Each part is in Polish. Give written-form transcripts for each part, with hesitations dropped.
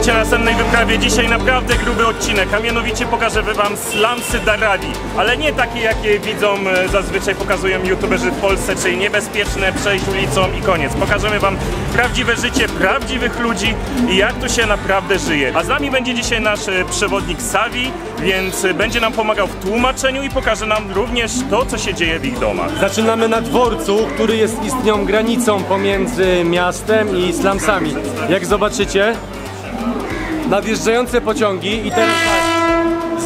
Witajcie na następnej wyprawie. Dzisiaj naprawdę gruby odcinek, a mianowicie pokażę wam slumsy Dharavi. Ale nie takie, jakie widzą zazwyczaj pokazują youtuberzy w Polsce, czyli niebezpieczne, przejść ulicą i koniec. Pokażemy wam prawdziwe życie prawdziwych ludzi i jak tu się naprawdę żyje. A z nami będzie dzisiaj nasz przewodnik Savi, więc będzie nam pomagał w tłumaczeniu i pokaże nam również to, co się dzieje w ich domach. Zaczynamy na dworcu, który jest istnią granicą pomiędzy miastem i slumsami. Jak zobaczycie, nadjeżdżające pociągi i teraz tak,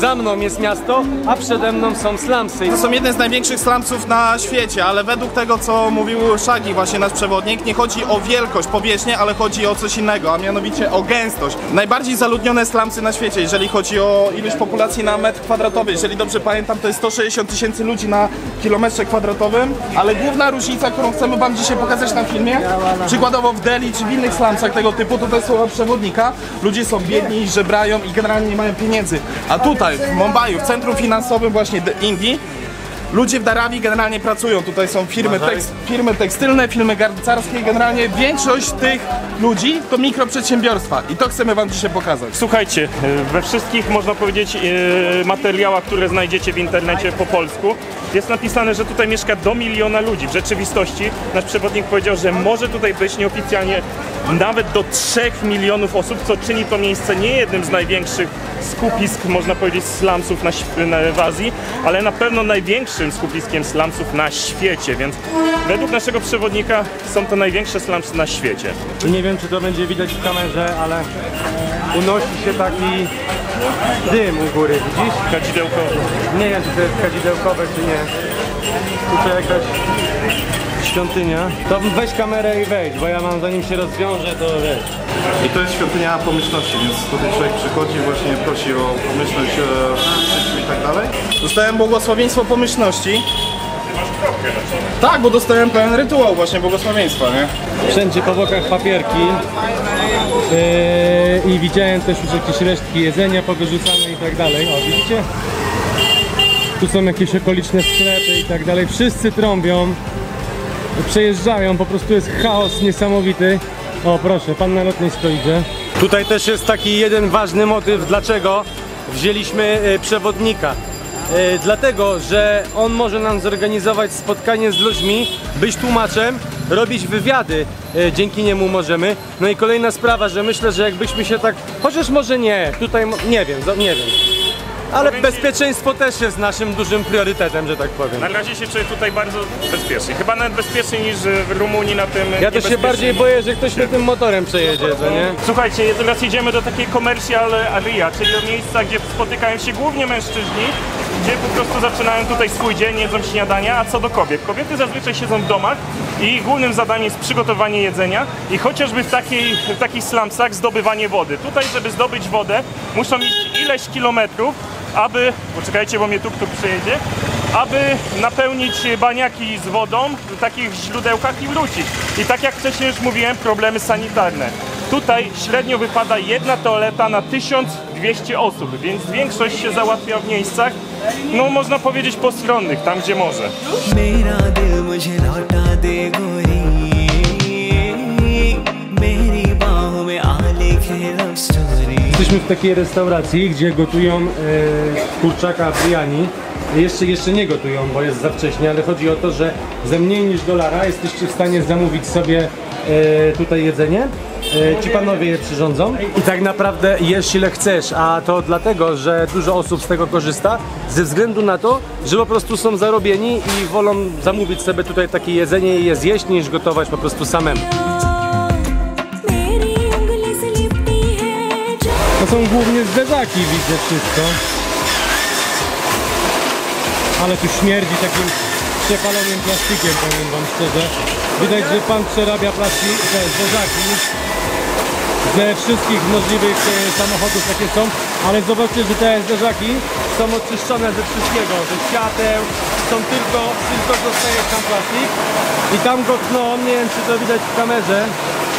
za mną jest miasto, a przede mną są slumsy. To są jedne z największych slumsów na świecie, ale według tego, co mówił Shaggy, właśnie nasz przewodnik, nie chodzi o wielkość, powierzchnię, ale chodzi o coś innego, a mianowicie o gęstość. Najbardziej zaludnione slumsy na świecie, jeżeli chodzi o ilość populacji na metr kwadratowy. Jeżeli dobrze pamiętam, to jest 160 tysięcy ludzi na kilometrze kwadratowym, ale główna różnica, którą chcemy wam dzisiaj pokazać na filmie, przykładowo w Delhi czy w innych slumsach tego typu, to jest słowa przewodnika, ludzie są biedni, żebrają i generalnie nie mają pieniędzy. A tutaj w Mumbaiu, w centrum finansowym właśnie Indii, ludzie w Dharavi generalnie pracują. Tutaj są firmy tekstylne, firmy garncarskie. Generalnie większość tych ludzi to mikroprzedsiębiorstwa i to chcemy wam dzisiaj pokazać. Słuchajcie, we wszystkich, można powiedzieć, materiałach, które znajdziecie w internecie po polsku, jest napisane, że tutaj mieszka do 1 miliona ludzi. W rzeczywistości nasz przewodnik powiedział, że może tutaj być nieoficjalnie nawet do 3 milionów osób, co czyni to miejsce nie jednym z największych skupisk, można powiedzieć, slumsów w Azji, ale na pewno największym skupiskiem slumsów na świecie, więc według naszego przewodnika są to największe slumsy na świecie. Nie wiem, czy to będzie widać w kamerze, ale unosi się taki dym u góry, widzisz? Kadzidełkowy. Nie wiem, czy to jest kadzidełkowe, czy nie. Tutaj jakaś świątynia. To weź kamerę i wejdź, bo ja mam, zanim się rozwiążę, to wejdź. I to jest świątynia pomyślności, więc tutaj człowiek przychodzi, właśnie prosi o pomyślność w życiu i tak dalej. Dostałem błogosławieństwo pomyślności. Tak, bo dostałem pełen rytuał właśnie błogosławieństwa, nie? Wszędzie po bokach papierki i widziałem też już jakieś resztki jedzenia powyrzucane i tak dalej. O, widzicie? Tu są jakieś okoliczne sklepy i tak dalej. Wszyscy trąbią, przejeżdżają, po prostu jest chaos niesamowity. O, proszę, pan na lotnisko idzie. Tutaj też jest taki jeden ważny motyw, dlaczego wzięliśmy przewodnika. Dlatego, że on może nam zorganizować spotkanie z ludźmi, być tłumaczem, robić wywiady, dzięki niemu możemy. No i kolejna sprawa, że myślę, że jakbyśmy się tak, chociaż może nie, tutaj nie wiem. Ale bezpieczeństwo też jest naszym dużym priorytetem, że tak powiem. Na razie się czuję tutaj bardzo bezpiecznie. Chyba nawet bezpieczniej niż w Rumunii na tym. Ja też się bardziej boję, że ktoś mnie tym motorem przejedzie, co nie? Słuchajcie, teraz jedziemy do takiej commercial area, czyli do miejsca, gdzie spotykają się głównie mężczyźni, gdzie po prostu zaczynają tutaj swój dzień, jedzą śniadania, a co do kobiet? Kobiety zazwyczaj siedzą w domach i ich głównym zadaniem jest przygotowanie jedzenia i chociażby w takich slumsach zdobywanie wody. Tutaj, żeby zdobyć wodę, muszą iść ileś kilometrów, aby, poczekajcie, bo mnie tuk-tuk przejedzie, aby napełnić baniaki z wodą w takich źródełkach i wrócić. I tak jak wcześniej już mówiłem, problemy sanitarne. Tutaj średnio wypada jedna toaleta na 1200 osób, więc większość się załatwia w miejscach, no można powiedzieć postronnych, tam gdzie może. Jesteśmy w takiej restauracji, gdzie gotują kurczaka biryani. Jeszcze nie gotują, bo jest za wcześnie, ale chodzi o to, że za mniej niż $1 jesteście w stanie zamówić sobie tutaj jedzenie. Ci panowie je przyrządzą i tak naprawdę jesz ile chcesz, a to dlatego, że dużo osób z tego korzysta ze względu na to, że po prostu są zarobieni i wolą zamówić sobie tutaj takie jedzenie i je zjeść, niż gotować po prostu samemu. To są głównie zderzaki, widzę wszystko. Ale tu śmierdzi takim przepalonym plastikiem, powiem wam szczerze. Widać, że pan przerabia plastik, te zderzaki ze wszystkich możliwych samochodów, jakie są. Ale zobaczcie, że te zderzaki są oczyszczone ze wszystkiego, ze świateł. Są tylko zostaje tam plastik. I tam go tną, nie wiem czy to widać w kamerze,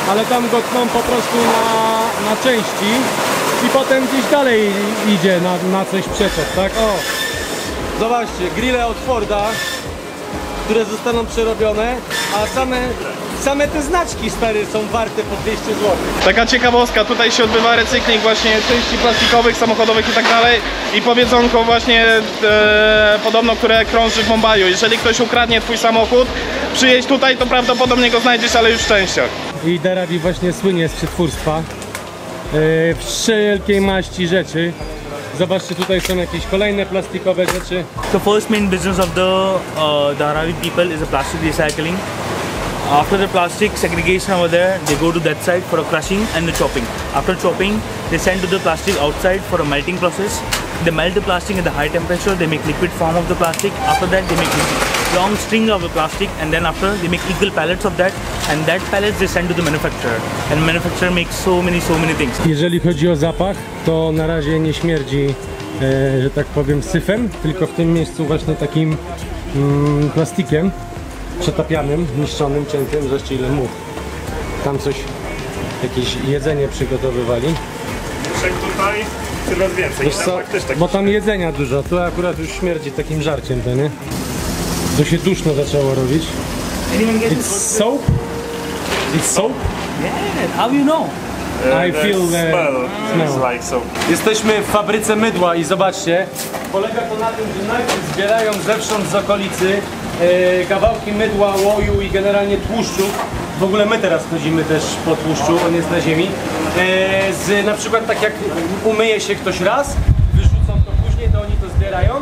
ale tam go tną po prostu na części. I potem gdzieś dalej idzie na coś przyczep, tak? O! Zobaczcie, grille od Forda, które zostaną przerobione A same te znaczki, stary, są warte po 200 zł. Taka ciekawostka, tutaj się odbywa recykling właśnie części plastikowych, samochodowych i tak dalej. I powiedzonko właśnie podobno, które krąży w Mumbaiu. Jeżeli ktoś ukradnie twój samochód, przyjedź tutaj, to prawdopodobnie go znajdziesz, ale już w częściach. I Dharavi właśnie słynie z przetwórstwa wszelkiej maści rzeczy. Zobaczcie, tutaj są jakieś kolejne plastikowe rzeczy. The first main business of the Dharavi people is a plastic recycling. After the plastic segregation over there, they go to that side for a crushing and the chopping. After chopping, they send to the plastic outside for a melting process. They melt the plastic at the high temperature, they make liquid form of the plastic. After that, they make long string of the plastic, and then after they make equal pallets of that, and that pallets they send to the manufacturer. And manufacturer makes so many things. Jeżeli chodzi o zapach, to na razie nie śmierdzi, że tak powiem, syfem, tylko w tym miejscu właśnie takim plastikiem przetapianym, niszczonym, ciętym. Zobaczcie, ile much. Tam coś, jakieś jedzenie przygotowywali. Muszek tutaj coraz więcej. Wiesz co, bo tam jedzenia dużo, tu akurat już śmierdzi takim żarciem, to nie? To się duszno zaczęło robić. It's soap? It's soap? Yeah, how you know? I feel the smell. Like soap. Jesteśmy w fabryce mydła i zobaczcie, polega to na tym, że najpierw zbierają zewsząd z okolicy kawałki mydła, łoju i generalnie tłuszczu. W ogóle my teraz chodzimy też po tłuszczu, on jest na ziemi. Na przykład tak jak umyje się ktoś raz, wyrzucą to później, to oni to zbierają.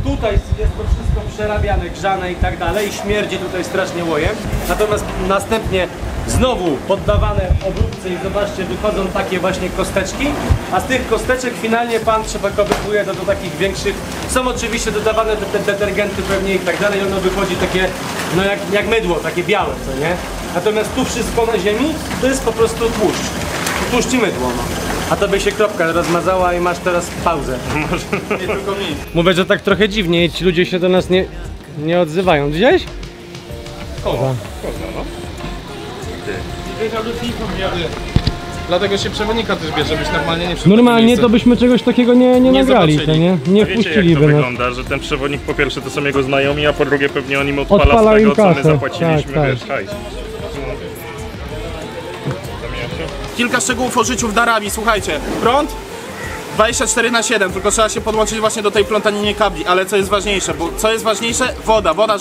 Tutaj jest to wszystko przerabiane, grzane i tak dalej i śmierdzi tutaj strasznie łojem. Natomiast następnie znowu poddawane obróbce i zobaczcie, wychodzą takie właśnie kosteczki, a z tych kosteczek finalnie pan przepakowuje do takich większych. Są oczywiście dodawane te detergenty pewnie i tak dalej, ono wychodzi takie, no jak mydło, takie białe, co nie? Natomiast tu wszystko na ziemi to jest po prostu tłuszcz. Tłuszcz i mydło, no. A to by się kropka rozmazała i masz teraz pauzę. Nie tylko mi. Mówię, że tak trochę dziwnie i ci ludzie się do nas nie odzywają. Widziałeś? Kogo? Dlatego się przewodnika też bierze, żebyś normalnie nie wszedł. Normalnie to byśmy czegoś takiego nie nagrali, to nie? Nie A wiecie, jak to wpuściliby nas. wygląda, że ten przewodnik po pierwsze to są jego znajomi, a po drugie pewnie on im odpala Odpala z im tego, co my kasę. zapłaciliśmy, Tak, wiesz, tak. hajs. Kilka szczegółów o życiu w Dharavi, słuchajcie. Prąd 24/7, tylko trzeba się podłączyć właśnie do tej plątaniny kabli, ale co jest ważniejsze, bo co jest ważniejsze? Woda,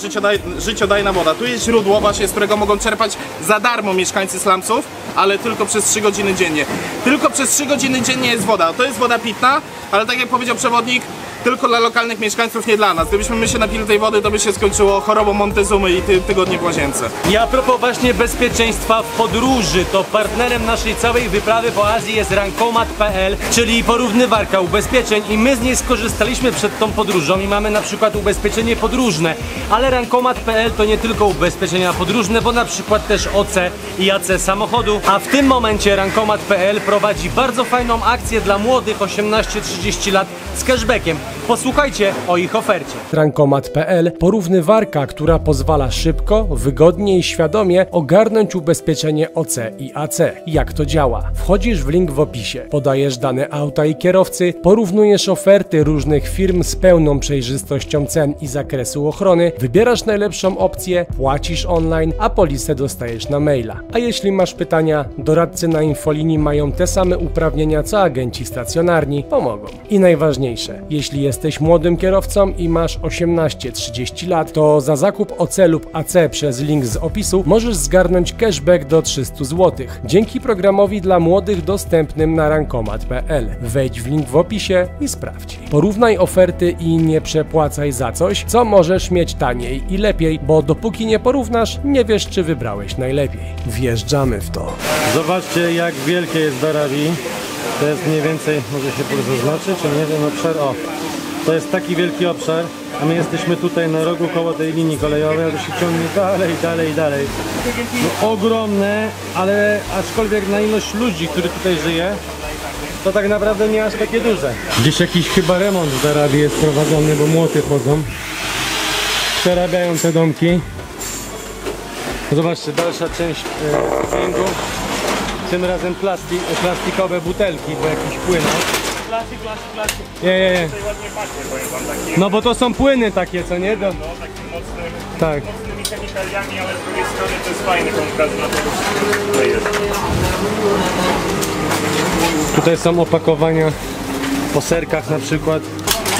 życiodajna woda. Tu jest źródło właśnie, z którego mogą czerpać za darmo mieszkańcy slumsów, ale tylko przez 3 godziny dziennie. Tylko przez 3 godziny dziennie jest woda. To jest woda pitna, ale tak jak powiedział przewodnik, tylko dla lokalnych mieszkańców, nie dla nas. Gdybyśmy my się napili tej wody, to by się skończyło chorobą Montezumy i tygodnie w łazience. I a propos właśnie bezpieczeństwa w podróży, to partnerem naszej całej wyprawy po Azji jest Rankomat.pl, czyli porównywarka ubezpieczeń i my z niej skorzystaliśmy przed tą podróżą i mamy na przykład ubezpieczenie podróżne, ale Rankomat.pl to nie tylko ubezpieczenia podróżne, bo na przykład też OC i AC samochodu, a w tym momencie Rankomat.pl prowadzi bardzo fajną akcję dla młodych 18-30 lat z cashbackiem. Posłuchajcie o ich ofercie. Rankomat.pl, porównywarka, która pozwala szybko, wygodnie i świadomie ogarnąć ubezpieczenie OC i AC. Jak to działa? Wchodzisz w link w opisie, podajesz dane auta i kierowcy, porównujesz oferty różnych firm z pełną przejrzystością cen i zakresu ochrony, wybierasz najlepszą opcję, płacisz online, a polisę dostajesz na maila. A jeśli masz pytania, doradcy na infolinii mają te same uprawnienia co agenci stacjonarni, pomogą. I najważniejsze, jeśli jesteś młodym kierowcą i masz 18-30 lat, to za zakup OC lub AC przez link z opisu możesz zgarnąć cashback do 300 zł. Dzięki programowi dla młodych dostępnym na rankomat.pl. Wejdź w link w opisie i sprawdź. Porównaj oferty i nie przepłacaj za coś, co możesz mieć taniej i lepiej, bo dopóki nie porównasz, nie wiesz, czy wybrałeś najlepiej. Wjeżdżamy w to. Zobaczcie, jak wielkie jest Dharavi. To jest mniej więcej, może się zaznaczy, czy nie wiem, obszar, o. To jest taki wielki obszar, a my jesteśmy tutaj na rogu koło tej linii kolejowej, a to się ciągnie dalej. No, ogromne, ale aczkolwiek na ilość ludzi, który tutaj żyje, to tak naprawdę nie aż takie duże. Gdzieś jakiś chyba remont w Dharavi jest prowadzony, bo młoty chodzą. Przerabiają te domki. Zobaczcie, dalsza część dźwięku. Tym razem plastikowe butelki, bo jakiś płyn. Plastik. Je. Tutaj ładnie pachnie, powiem wam, taki No bo to są płyny takie, co nie? taki mocny. Tak. Mocnymi chemikaliami, ale z drugiej strony to jest fajny kontrast dla tego wszystkiego, co tutaj jest. Tutaj są opakowania po serkach na przykład.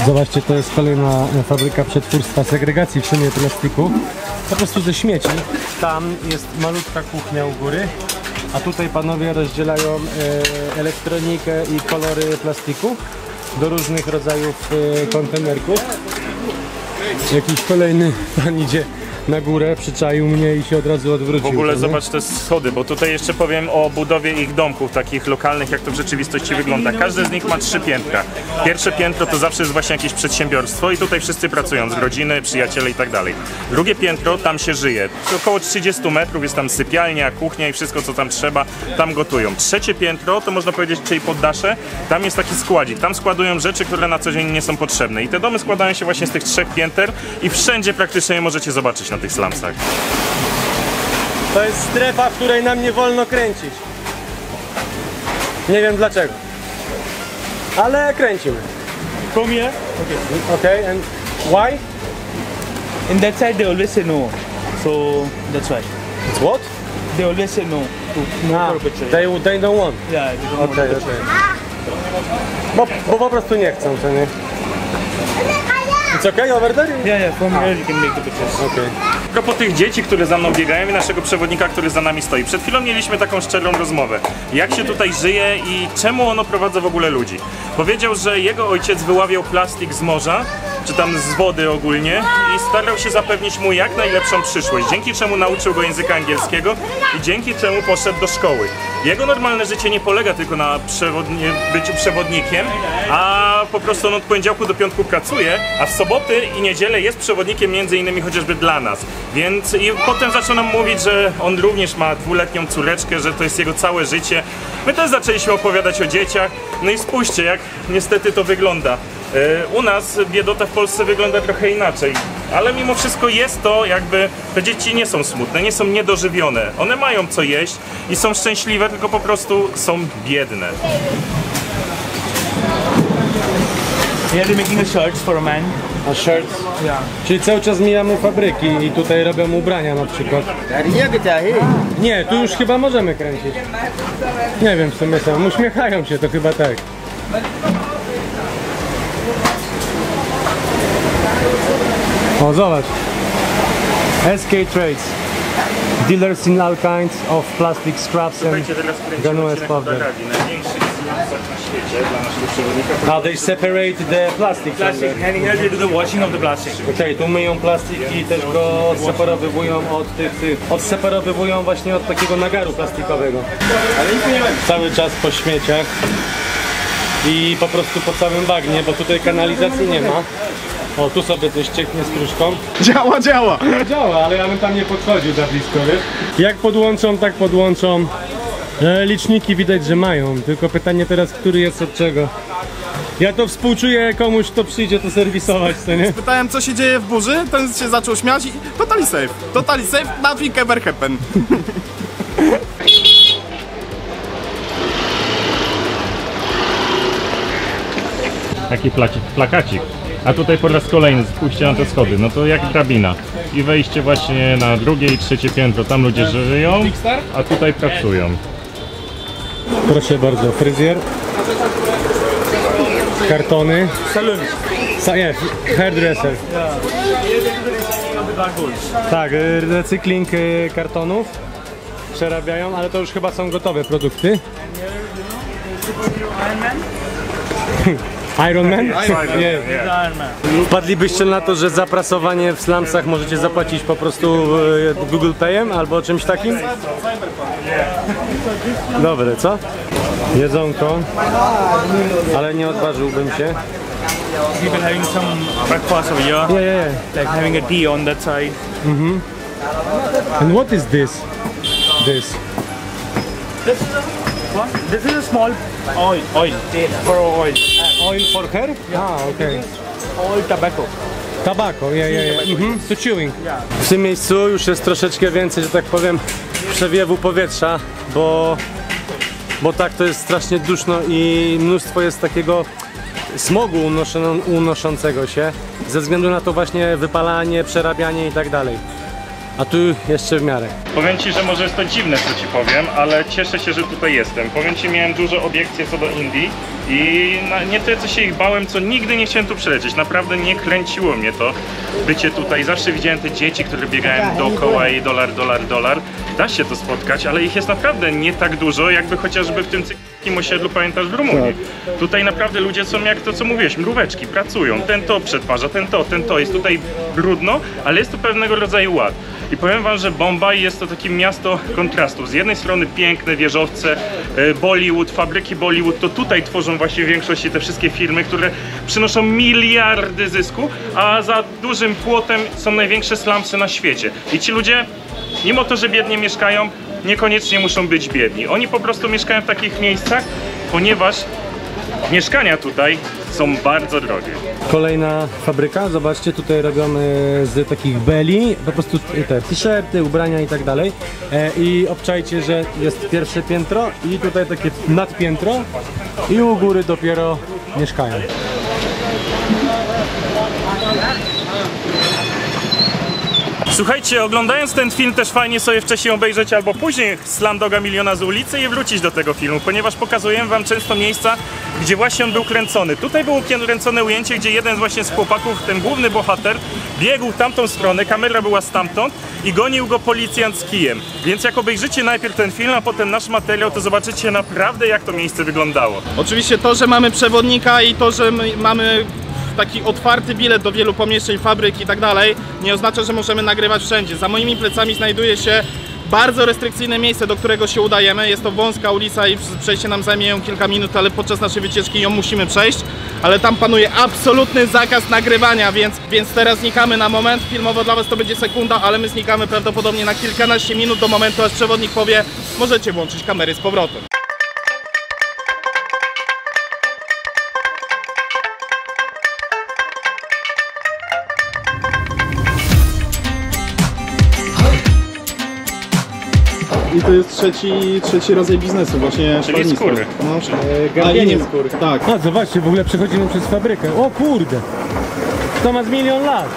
Zobaczcie, to jest kolejna fabryka przetwórstwa segregacji w sumie plastiku. Po prostu ze śmieci. Tam jest malutka kuchnia u góry, a tutaj panowie rozdzielają elektronikę i kolory plastiku do różnych rodzajów kontenerków. Jakiś kolejny pan idzie na górę, przyczaił mnie i się od razu odwrócił. W ogóle nie? zobacz te schody, bo tutaj jeszcze powiem o budowie ich domków, takich lokalnych, jak to w rzeczywistości wygląda. Każdy z nich ma 3 piętra. Pierwsze piętro to zawsze jest właśnie jakieś przedsiębiorstwo i tutaj wszyscy pracują, z rodziny, przyjaciele i tak dalej. Drugie piętro, tam się żyje. Około 30 metrów jest tam sypialnia, kuchnia i wszystko co tam trzeba, tam gotują. Trzecie piętro to można powiedzieć, czyli poddasze, tam jest taki składzik. Tam składują rzeczy, które na co dzień nie są potrzebne. I te domy składają się właśnie z tych 3 pięter i wszędzie praktycznie je możecie zobaczyć na tych slumsach. To jest strefa, w której nam nie wolno kręcić. Nie wiem dlaczego. Ale kręcimy. From here, Okay, and why? in that side they always say no. So that's why. It's what? They always say no to no for a picture. They don't want. Yeah, they don't want Okay, a picture. okay. Bo po prostu nie chcą, to nie? It's okay over there? Yeah, from here you can make the pictures. Okay. A propos tych dzieci, które za mną biegają i naszego przewodnika, który za nami stoi. Przed chwilą mieliśmy taką szczerą rozmowę. Jak się tutaj żyje i czemu on oprowadza w ogóle ludzi? Powiedział, że jego ojciec wyławiał plastik z morza, czy tam z wody ogólnie i starał się zapewnić mu jak najlepszą przyszłość, dzięki czemu nauczył go języka angielskiego i dzięki czemu poszedł do szkoły. Jego normalne życie nie polega tylko na byciu przewodnikiem, a po prostu on od poniedziałku do piątku pracuje, a w soboty i niedzielę jest przewodnikiem między innymi chociażby dla nas. Więc i potem zaczął nam mówić, że on również ma 2-letnią córeczkę, że to jest jego całe życie. My też zaczęliśmy opowiadać o dzieciach, no i spójrzcie jak niestety to wygląda. U nas biedota w Polsce wygląda trochę inaczej, ale mimo wszystko jest to jakby, te dzieci nie są smutne, nie są niedożywione. One mają co jeść i są szczęśliwe, tylko po prostu są biedne. Here they're making a shirts for a man. A shirts? Yeah. Czyli cały czas mijamy fabryki i tutaj robią ubrania na przykład. Nie, tu już chyba możemy kręcić. Nie wiem w sumie sam. Uśmiechają się, to chyba tak. O, zobacz. SK Trades. Dealers in all kinds of plastic scraps and Słuchajcie, teraz kręcimy Ganoes odcinek powder. Daragi, największy slumsach na świecie dla naszego przewodnika. They separate the plastic. Plastic. And here they do the washing of the plastic. Okej, tu myją plastik i też go odseparowywują od odseparowywują właśnie od takiego nagaru plastikowego. Cały czas po śmieciach i po prostu po całym bagnie, bo tutaj kanalizacji nie ma. O, tu sobie coś cieknie stróżką. Działa, działa! Działa, ale ja bym tam nie podchodził za blisko, wiesz? Jak podłączą, tak podłączą. Liczniki widać, że mają, tylko pytanie teraz, który jest od czego. Ja to współczuję komuś, kto przyjdzie to serwisować, co nie? Pytałem, co się dzieje w burzy, ten się zaczął śmiać i totally safe, nothing ever happen. Taki plakacik. A tutaj po raz kolejny spójrzcie na te schody, no to jak drabina. I wejście właśnie na drugie i trzecie piętro, tam ludzie żyją, a tutaj pracują. Proszę bardzo, fryzjer. Kartony. Saloon. Nie, hairdresser. Tak, recykling kartonów przerabiają, ale to już chyba są gotowe produkty. Iron Man? Nie. Wpadlibyście na to, że za prasowanie w slumsach możecie zapłacić po prostu Google Payem albo czymś takim? Dobre, co? Jedzonko, ale nie odważyłbym się. People having some breakfast over here. Yeah. Like having a tea on that side. And what is this? This. This is a small oil for oil. Oil for hair? Ah, okay. Oil tobacco. Tobacco, yeah. To chewing. W tym miejscu już jest troszeczkę więcej, że tak powiem, przewiewu powietrza, bo tak to jest strasznie duszno i mnóstwo jest takiego smogu unoszącego się ze względu na to właśnie wypalanie, przerabianie i tak dalej. a tu jeszcze w miarę. Powiem Ci, że może jest to dziwne, co Ci powiem, ale cieszę się, że tutaj jestem. Powiem Ci, miałem dużo obiekcji co do Indii i nie tyle, co się ich bałem, co nigdy nie chciałem tu przylecieć. Naprawdę nie kręciło mnie to bycie tutaj. Zawsze widziałem te dzieci, które biegają dookoła i dolar. Da się to spotkać, ale ich jest naprawdę nie tak dużo, jakby chociażby w tym cyklim osiedlu, pamiętasz, w Rumunii. Tutaj naprawdę ludzie są jak to, co mówiłeś, mróweczki, pracują. Ten to przetwarza, ten to. Jest tutaj brudno, ale jest tu pewnego rodzaju ład. I powiem wam, że Bombaj jest to takie miasto kontrastów. Z jednej strony piękne wieżowce, Bollywood, fabryki Bollywood, to tutaj tworzą właśnie w większości te wszystkie firmy, które przynoszą miliardy zysku, a za dużym płotem są największe slumsy na świecie. I ci ludzie, mimo to, że biednie mieszkają, niekoniecznie muszą być biedni. Oni po prostu mieszkają w takich miejscach, ponieważ mieszkania tutaj są bardzo drogie. Kolejna fabryka, zobaczcie, tutaj robią z takich beli, po prostu te t-shirty, ubrania i tak dalej. I obczajcie, że jest pierwsze piętro i tutaj takie nadpiętro i u góry dopiero mieszkają. Słuchajcie, oglądając ten film też fajnie sobie wcześniej obejrzeć albo później Slumdoga Miliona z ulicy i wrócić do tego filmu, ponieważ pokazuję wam często miejsca, gdzie właśnie on był kręcony. Tutaj było kręcone ujęcie, gdzie jeden właśnie z chłopaków, ten główny bohater, biegł w tamtą stronę, kamera była stamtąd i gonił go policjant z kijem. Więc jak obejrzycie najpierw ten film, a potem nasz materiał, to zobaczycie naprawdę, jak to miejsce wyglądało. Oczywiście to, że mamy przewodnika i to, że mamy taki otwarty bilet do wielu pomieszczeń, fabryk i tak dalej, nie oznacza, że możemy nagrywać wszędzie. Za moimi plecami znajduje się bardzo restrykcyjne miejsce, do którego się udajemy. Jest to wąska ulica i przejście nam zajmie ją kilka minut, ale podczas naszej wycieczki ją musimy przejść. Ale tam panuje absolutny zakaz nagrywania, więc teraz znikamy na moment. Filmowo dla was to będzie sekunda, ale my znikamy prawdopodobnie na kilkanaście minut do momentu, aż przewodnik powie: możecie włączyć kamery z powrotem. I to jest trzeci rodzaj biznesu, właśnie Czyli skóry. No, Garbienie skór. Tak. A zobaczcie, w ogóle przechodzimy przez fabrykę. O kurde! To ma z 1 000 000 lat.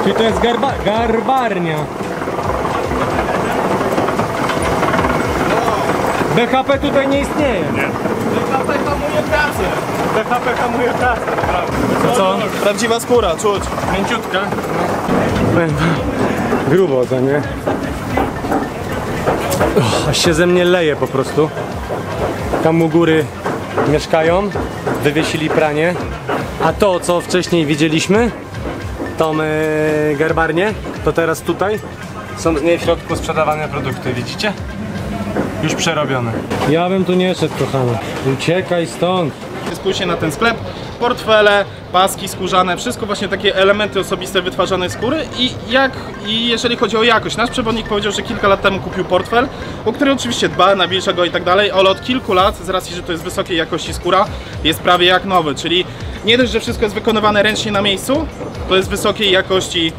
Czyli to jest garbarnia. BHP tutaj nie istnieje. Nie? BHP hamuje pracę. BHP hamuje pracę. Co? Prawdziwa skóra, czuć. Mięciutka. Grubo to, nie? Aż się ze mnie leje po prostu. Tam u góry mieszkają, wywiesili pranie. A to, co wcześniej widzieliśmy, tą garbarnię, to teraz tutaj są z niej w środku sprzedawane produkty, widzicie? Już przerobione. Ja bym tu nie szedł, kochany. Uciekaj stąd. Spójrzcie na ten sklep. Portfele, paski skórzane, wszystko właśnie takie elementy osobiste wytwarzanej skóry i jeżeli chodzi o jakość. Nasz przewodnik powiedział, że kilka lat temu kupił portfel, o który oczywiście dba, nawilża go i tak dalej, ale od kilku lat, z racji, że to jest wysokiej jakości skóra, jest prawie jak nowy, czyli nie dość, że wszystko jest wykonywane ręcznie na miejscu, to jest wysokiej jakości.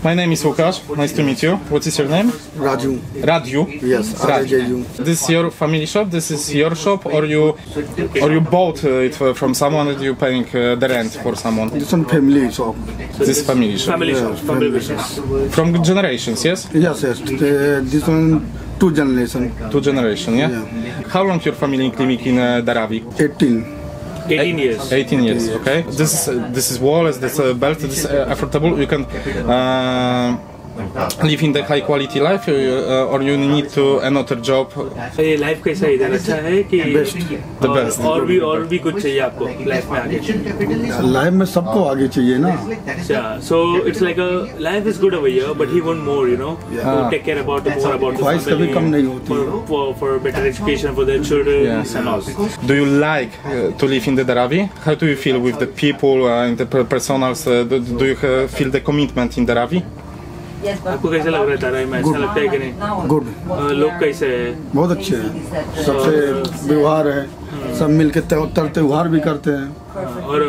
My name is Łukasz. Nice to meet you. What is your name? Raju. Raju. Yes, Raju. Raju. This is your family shop? This is your shop, or you bought it from someone and you paying the rent for someone? This one family shop. This is family shop. Family shops, family business. From generations, yes? Yes, yes. This one 2 generation. 2 generation, yeah? How long your family clinic in Dharavi? 18. 18 years. 18 years, okay. This is walls, this belt, this is affordable. You can live in the high quality life, or you need to another job. ये लाइफ कैसा है इधर अच्छा है कि The best. और भी कुछ चाहिए आपको लाइफ में आगे लाइफ में सबको आगे चाहिए ना. अच्छा so it's like a life is good over here but he want more you know to take care about more about the ख्वाहिश कभी कम नहीं होती. for better education for their children Yes. and all. Do you like to live in the Dharavi? How do you feel with the people and the personals? Do you feel the commitment in Dharavi? आपको कैसा लग रहा है तारा में ऐसा लगता है कि नहीं गुड. लोग कैसे हैं बहुत अच्छे हैं. सबसे व्यवहार है. सब मिलके त्योहार भी करते हैं. और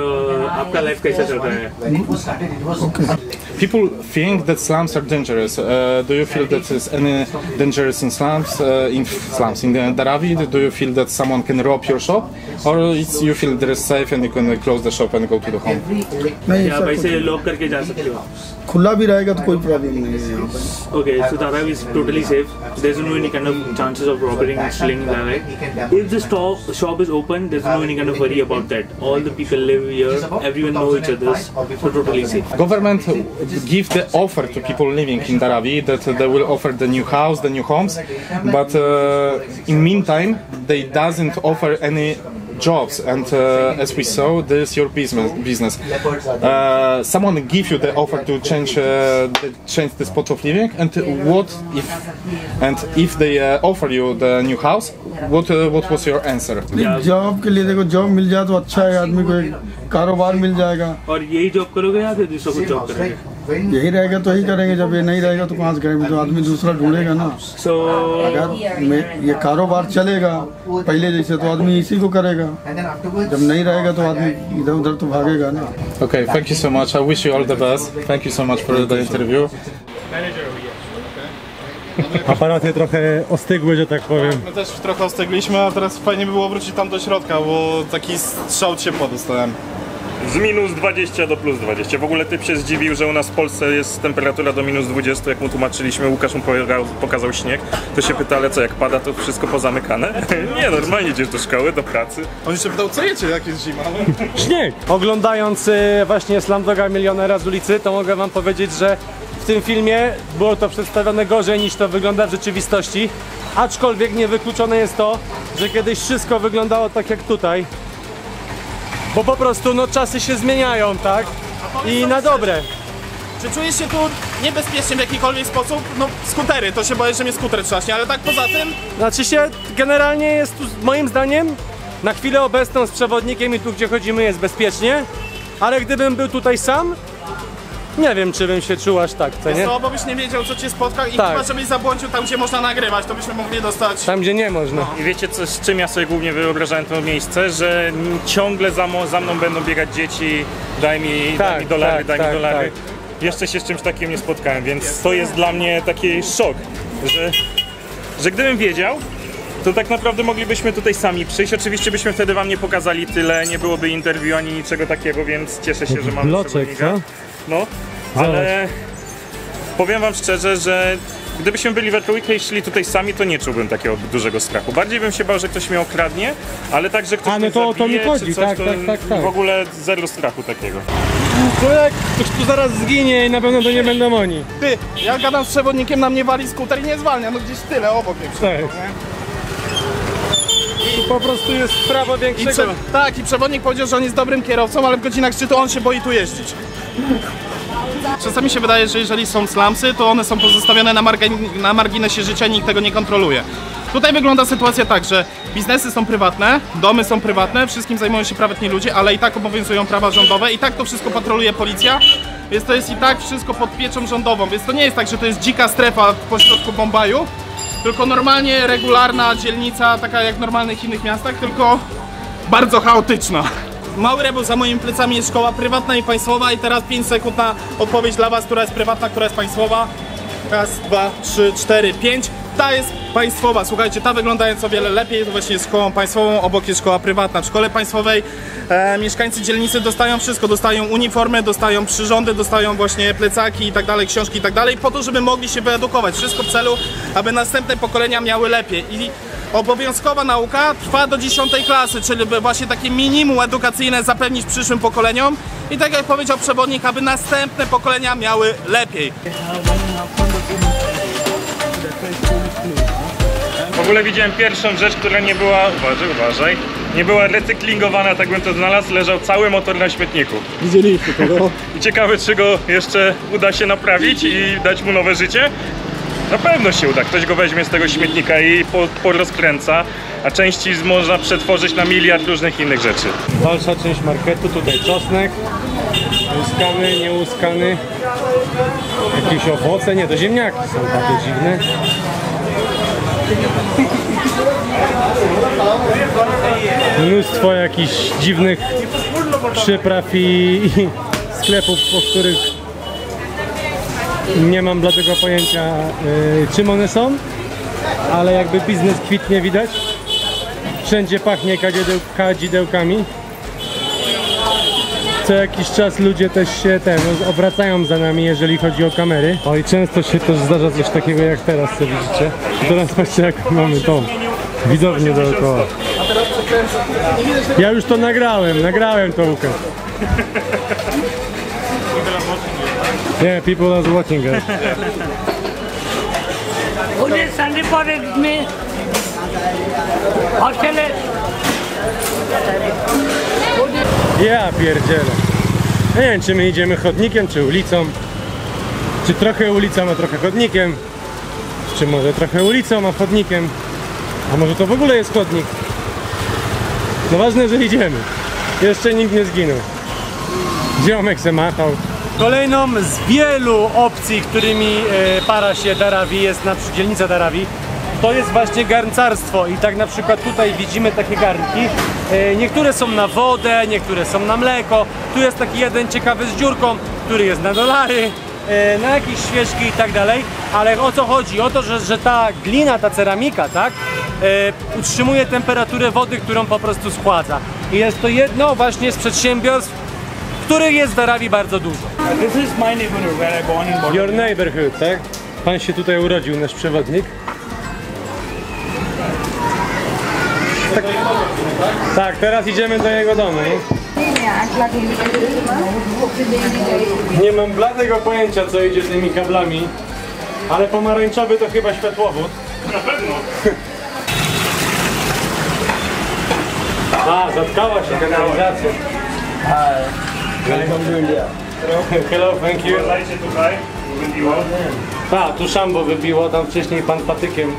आपका लाइफ कैसा चल रहा है okay. People think that slums are dangerous. Do you feel that is any dangerous in slums? In the Dharavi, do you feel that someone can rob your shop, or you feel that is safe and you can close the shop and go to the home? नहीं या सर, वैसे लॉक करके जा सकते हो. खुला भी रहेगा तो कोई प्रॉब्लम नहीं है यहाँ पे. Okay, so Dharavi is totally safe. There's no any kind of chances of robbing and stealing in Dharavi. If the shop is open, there's no any kind of worry about that. All the people live here, everyone know each other, so totally safe. Government give the offer to people living in Dharavi that they will offer the new house, the new homes, but in meantime they doesn't offer any jobs, and as we saw, this is your business. Someone give you the offer to change the spot of living, and if they offer you the new house, what was your answer? Job के लिए देखो, जॉब मिल जाए तो अच्छा है, आदमी को एक कारोबार मिल जाएगा. और यही जॉब करोगे या फिर दूसरा कुछ जॉब करोगे? यही रहेगा तो ही करेंगे, जब ये नहीं रहेगा तो कहाँ से करेंगे, तो आदमी दूसरा ढूंढेगा ना. So अगर ये कारोबार चलेगा पहले जैसे तो आदमी इसी को करेगा, जब नहीं रहेगा तो आदमी इधर उधर तो भागेगा ना. Okay, thank you so much. I wish you all the best. Thank you so much for the interview. Aparaty trochę ostygły, że tak powiem. My też trochę ostygliśmy, a teraz fajnie by było wrócić tam do środka, bo taki strzał ciepła dostałem. Z minus 20 do plus 20. W ogóle typ się zdziwił, że u nas w Polsce jest temperatura do minus 20, jak mu tłumaczyliśmy, Łukasz mu pokazał śnieg, to się pyta, ale co, jak pada, to wszystko pozamykane? Nie, normalnie idziesz do szkoły, do pracy. On się pytał, co jecie, jak jest zima? Śnieg! Oglądając właśnie Slumdoga Milionera z ulicy, to mogę wam powiedzieć, że w tym filmie było to przedstawione gorzej niż to wygląda w rzeczywistości. Aczkolwiek niewykluczone jest to, że kiedyś wszystko wyglądało tak jak tutaj. Bo po prostu no czasy się zmieniają, tak? I na dobre. Czy czujesz się tu niebezpiecznie w jakikolwiek sposób? No skutery, to się boję, że mnie skuter trzaśnie, ale tak poza tym... Znaczy się, generalnie jest tu moim zdaniem na chwilę obecną z przewodnikiem i tu gdzie chodzimy jest bezpiecznie. Ale gdybym był tutaj sam, nie wiem czy bym się czuł aż tak, co nie? No, bo byś nie wiedział co cię spotka i Tak. chyba żebyś zabłądził tam gdzie można nagrywać, to byśmy mogli dostać... Tam gdzie nie można. I wiecie co, z czym ja sobie głównie wyobrażałem to miejsce? Że ciągle za mną będą biegać dzieci, daj mi dolary, daj mi dolary. Jeszcze się z czymś takim nie spotkałem, więc to jest dla mnie taki szok, że gdybym wiedział, to tak naprawdę moglibyśmy tutaj sami przyjść. Oczywiście byśmy wtedy wam nie pokazali tyle, nie byłoby interwiu ani niczego takiego, więc cieszę się, że mamy Bloczek, przewodnika. co? No, ale powiem wam szczerze, że gdybyśmy byli we trójkę i szli tutaj sami, to nie czułbym takiego dużego strachu. Bardziej bym się bał, że ktoś mnie okradnie, ale tak, że ktoś A, no mnie to o to mi zabije, chodzi, czy coś, tak, to tak. w ogóle zero strachu takiego. Człowiek, ktoś tu zaraz zginie i na pewno to nie będą oni. Ty, ja gadam z przewodnikiem, na mnie wali skuter i nie zwalnia, no gdzieś tyle obok mnie przyjechał, Tak. nie? I po prostu jest prawo większego. Tak, i przewodnik powiedział, że on jest dobrym kierowcą, ale w godzinach szczytu on się boi tu jeździć. Czasami się wydaje, że jeżeli są slumsy, to one są pozostawione na marginesie życia i nikt tego nie kontroluje. Tutaj wygląda sytuacja tak, że biznesy są prywatne, domy są prywatne, wszystkim zajmują się prywatni ludzie, ale i tak obowiązują prawa rządowe, i tak to wszystko patroluje policja, więc to jest i tak wszystko pod pieczą rządową, więc to nie jest tak, że to jest dzika strefa pośrodku Bombaju, tylko normalnie regularna dzielnica, taka jak w normalnych innych miastach, tylko bardzo chaotyczna. Mały rebus, za moimi plecami jest szkoła prywatna i państwowa i teraz 5 sekund na odpowiedź dla was, która jest prywatna, która jest państwowa. Raz, 2, 3, 4, 5. Ta jest państwowa, słuchajcie, ta wyglądając o wiele lepiej, to właśnie jest szkołą państwową, obok jest szkoła prywatna. W szkole państwowej mieszkańcy dzielnicy dostają wszystko, dostają uniformy, dostają przyrządy, dostają właśnie plecaki i tak dalej, książki i tak dalej, po to, żeby mogli się wyedukować. Wszystko w celu, aby następne pokolenia miały lepiej. I obowiązkowa nauka trwa do 10 klasy, czyli by właśnie takie minimum edukacyjne zapewnić przyszłym pokoleniom. I tak jak powiedział przewodnik, aby następne pokolenia miały lepiej. W ogóle widziałem pierwszą rzecz, która nie była, uważaj, nie była recyklingowana, tak bym to znalazł, leżał cały motor na śmietniku. Widzieliście tego? I ciekawe, czy go jeszcze uda się naprawić i dać mu nowe życie. Na pewno się uda, ktoś go weźmie z tego śmietnika i porozkręca, a części można przetworzyć na miliard różnych innych rzeczy. Dalsza część marketu, tutaj czosnek, łuskany, nieuskany, jakieś owoce, nie, to ziemniaki są takie dziwne. Mnóstwo jakichś dziwnych przypraw i sklepów, po których Nie mam bladego pojęcia czym one są, ale jakby biznes kwitnie widać. Wszędzie pachnie kadzidełkami. Co jakiś czas ludzie też się obracają za nami, jeżeli chodzi o kamery. O i często się też zdarza coś takiego jak teraz, co widzicie. Teraz patrzcie jak mamy tą widownię dookoła. Ja już to nagrałem to, Łukasz. Yeah, people are watching us. Only Sunday for me. Hostel. Ja pierdzielę. Ja nie wiem, czy my idziemy chodnikiem, czy ulicą. Czy trochę ulicą, a trochę chodnikiem. Czy może trochę ulicą, a chodnikiem. A może to w ogóle jest chodnik. No ważne, że idziemy. Jeszcze nikt nie zginął. Ziomek se machał. Kolejną z wielu opcji, którymi para się Dharavi, jest dzielnica Dharavi. To jest właśnie garncarstwo i tak na przykład tutaj widzimy takie garnki. Niektóre są na wodę, niektóre są na mleko. Tu jest taki jeden ciekawy z dziurką, który jest na dolary, na jakieś świeczki i tak dalej. Ale o co chodzi? O to, że ta glina, ta ceramika, tak? Utrzymuje temperaturę wody, którą po prostu schładza. I jest to jedno właśnie z przedsiębiorstw, których jest w Dharavi bardzo dużo. This is my neighborhood where I born in Border. Your neighborhood, tak? Pan się tutaj urodził, nasz przewodnik. Tak, teraz idziemy do jego domu. Nie mam bladego pojęcia, co idzie tymi kablami, ale pomarańczowy to chyba światłowód. Na pewno. A, zatkała się kanalizacja. Hello, thank you. Dajcie tutaj, wybiło. A, tu szambo wybiło, tam wcześniej pan patykiem.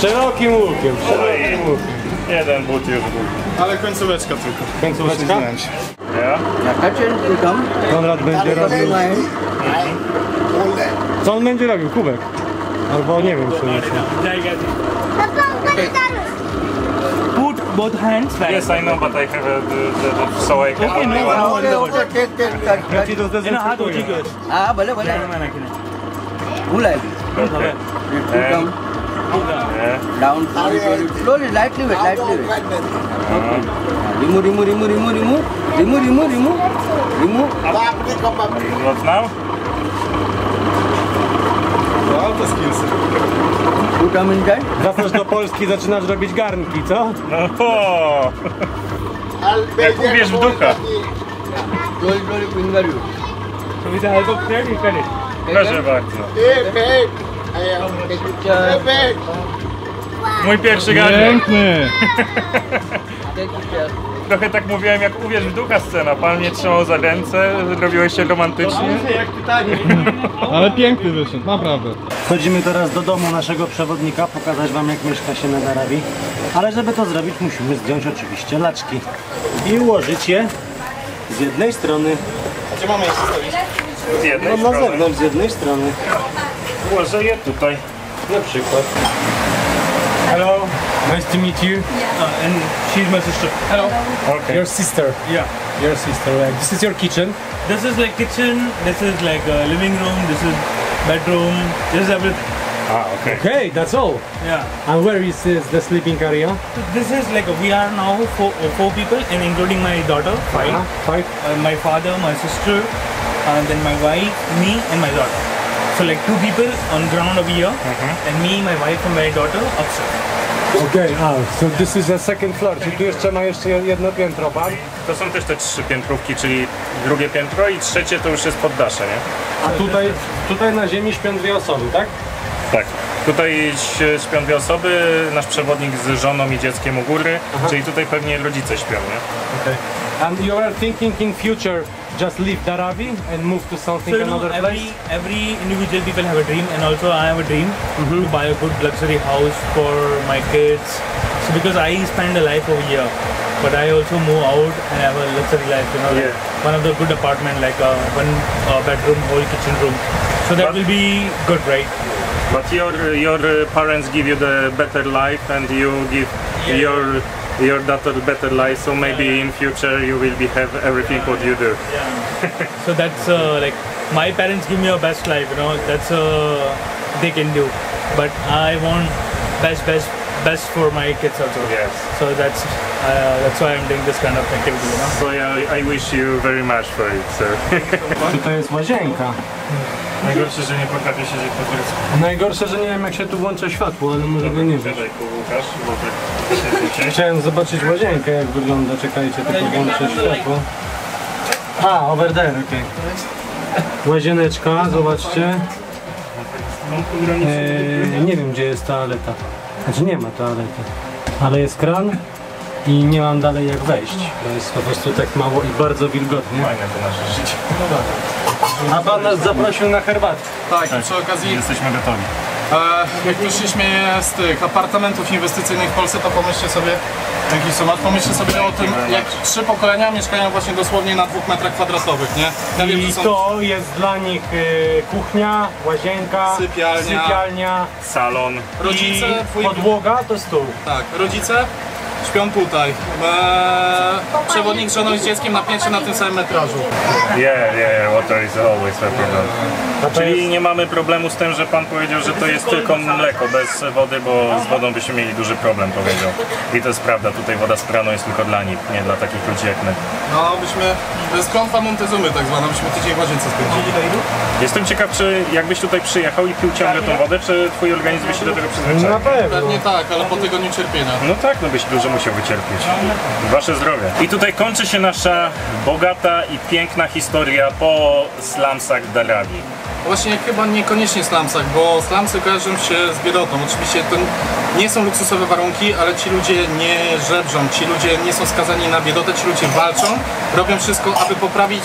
Szerokim łukiem, szerokim łukiem. Jeden but już był. Ale końcóweczka tylko. Końcóweczka? Ja? Konrad będzie robił... Co on będzie robił? Kubek? Albo nie wiem, co jeszcze. Put both hands back. Yes, I know, but I have so I can Okay, no, Ja ci to हाथ ऊंची zdezynfekuję. कर हाँ भले भले मैंने किया भूला Okay. Down down slowly lightly wait okay remove remove remove remove remove remove remove remove remove What now? Wow, to skillsy. put them inside Wracasz do Polski, zaczynasz robić garnki, co? No o! Jak uwierz w ducha. slowly slowly finger you So with the help of thread, you cut it. Proszę bardzo. take picture Mój pierwszy garnek. Piękny! take picture Trochę tak mówiłem jak uwierz w ducha scena. Pan mnie trzymał za ręce, zrobiłeś się romantycznie. Ale piękny wyszedł, naprawdę. Wchodzimy teraz do domu naszego przewodnika, pokazać wam jak mieszka się na Dharavi. Ale żeby to zrobić, musimy zdjąć oczywiście laczki i ułożyć je z jednej strony, Gdzie mamy jeszcze stoić? Z jednej no na strony. zewnątrz z jednej strony, Ułożę je tutaj. na przykład. Hello, nice to meet you. And she's my sister. Hello. Okay. Your sister. Yeah. Your sister. Like, this is your kitchen. This is like kitchen. This is like a living room. This is bedroom. This is everything. Okay. Okay, that's all. Yeah. And where is the sleeping area? So this is like we are now four people, and including my daughter, five. Five. My father, my sister, and then my wife, me, and my daughter. So like two people on ground over here, and me, my wife, and my daughter upstairs. Okay, so this is a second floor, czyli tu jeszcze ma jeszcze jedno piętro, tak? To są też te 3 piętrówki, czyli drugie piętro i trzecie to już jest poddasze, nie? A tutaj na ziemi śpią 2 osoby, tak? Tak. Tutaj śpią 2 osoby, nasz przewodnik z żoną i dzieckiem u góry, czyli tutaj pewnie rodzice śpią, nie? Okay. And you are thinking in future just leave Dharavi and move to something So you know, another place? every individual people have a dream, and also I have a dream to buy a good luxury house for my kids. So because I spend a life over here, but I also move out and have a luxury life. You know, like one of the good apartment, like one bedroom, whole kitchen room. So that will be good, right? But your parents give you the better life and you give your your better life. So maybe in future you will have everything what you do. So that's like my parents give me a best life, you know. That's they can do, but I want best for my kids also. Yes. So that's why I'm doing this kind of activity, you know. So yeah, I wish you very much for it, sir. Tutaj jest łazienka. Najgorsze, że nie potrafię siedzieć po polsku. Najgorsze, że nie wiem jak się tu włącza światło, ale może go nie wiem. Siadaj tu, Łukasz, bo tak się Chciałem zobaczyć łazienkę jak wygląda, czekajcie, tylko włączę światło. A, over there, okej. Łazieneczka, zobaczcie. Nie wiem gdzie jest toaleta. Znaczy nie ma toalety. Ale jest kran i nie mam dalej jak wejść. To jest po prostu tak mało i bardzo wilgotnie. fajne to nasze życie. A pan nas zaprosił na herbatę. Tak, i przy okazji, Jesteśmy gotowi. jak już się śmieję z tych apartamentów inwestycyjnych w Polsce, to pomyślcie sobie, jaki są, pomyślcie sobie o tym, jak 3 pokolenia mieszkają właśnie dosłownie na 2 metrach kwadratowych, nie? Ja wiem, I że są to jest dla nich kuchnia, łazienka, sypialnia Salon. rodzice, i podłoga to stół. tak, rodzice śpią tutaj. Przewodnik z żoną i z dzieckiem na piętrze na tym samym metrażu. Yeah, water is always a problem. Czyli nie mamy problemu z tym, że pan powiedział, że to jest tylko mleko bez wody, bo z wodą byśmy mieli duży problem, powiedział. I to jest prawda, tutaj woda z kranu jest tylko dla nich, nie dla takich ludzi jak my. No, bez konfa Montezumy tak zwana, byśmy tydzień w łazience spędzili. Jestem ciekaw, czy jakbyś tutaj przyjechał i pił ciągle tą wodę, czy twój organizm by się do tego przyzwyczaił? Na pewno. Pewnie tak, ale po tygodniu cierpienia. No tak, no byś dużo musiał wycierpieć. Wasze zdrowie. I tutaj kończy się nasza bogata i piękna historia po slumsach Dharavi. Właśnie chyba niekoniecznie slumsach, bo slumsy kojarzą się z biedotą. Oczywiście to nie są luksusowe warunki, ale ci ludzie nie żebrzą, ci ludzie nie są skazani na biedotę, ci ludzie walczą, robią wszystko, aby poprawić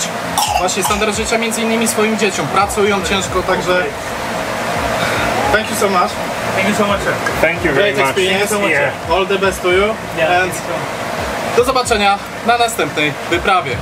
właśnie standard życia między innymi swoim dzieciom. Pracują ciężko, także thank you so much. Thank you so much, sir. Thank you very Great much. experience. Yeah. All the best to you. Yeah, And do zobaczenia na następnej wyprawie.